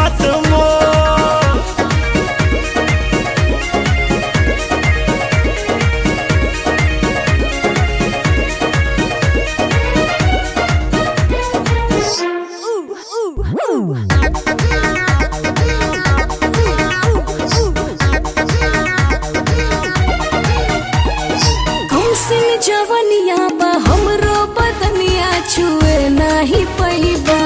किस्मत मोर। जवनिया बा हमरो बदनिया छुए नाही पहिबा,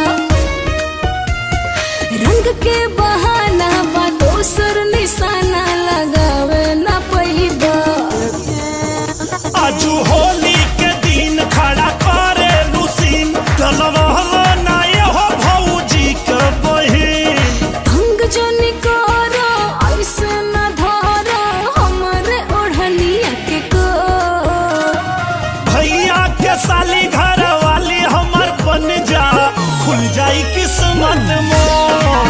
रंग के बहाना बा दोसर निशाना लगावे ना पहिबा। आजू होली के दिन खड़ा करे लुसीन तलवाला ना हो भौजी के बहिन। भंग जनी करो ऐसे न धरो हमरे ओढ़निया के को। भैया के साली घर वाली हमर बन जा, खुल जाई किस्मत मोर।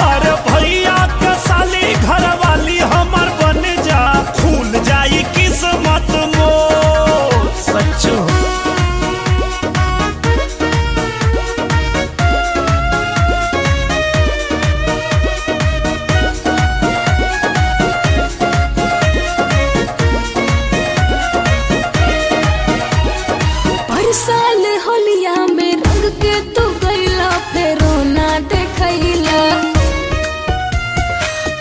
अरे भैया के साली घर वाली हमर बन जा, खुल जाई किस्मत मोर। सच्चो साल होलिया में रंग के तू गईला फेरो ना देखैला।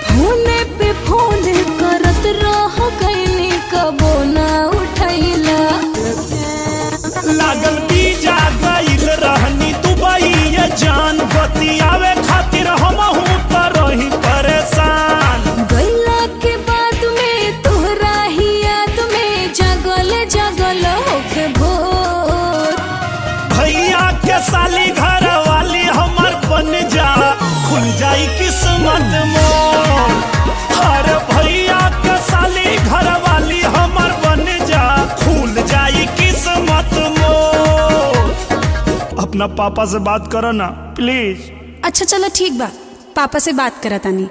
फोने पे फोन करत रह गईनी कबो ना उठैला। लागल बीजा गईल रहनी दुबई ये जान, बतियावे खातिर हमहू त रही परेशान। गईला के बाद में तोहरा ही याद में जगल जगल होके भोर। भैया के साली घर वाली हमर बन जा, खुल जाई किस्मत मोर। अरे भैया के साली घर वाली हमर बन जा, खुल जाई किस्मत मोर। अपना पापा से बात करो ना प्लीज। अच्छा चलो ठीक बा, पापा से बात करतानी।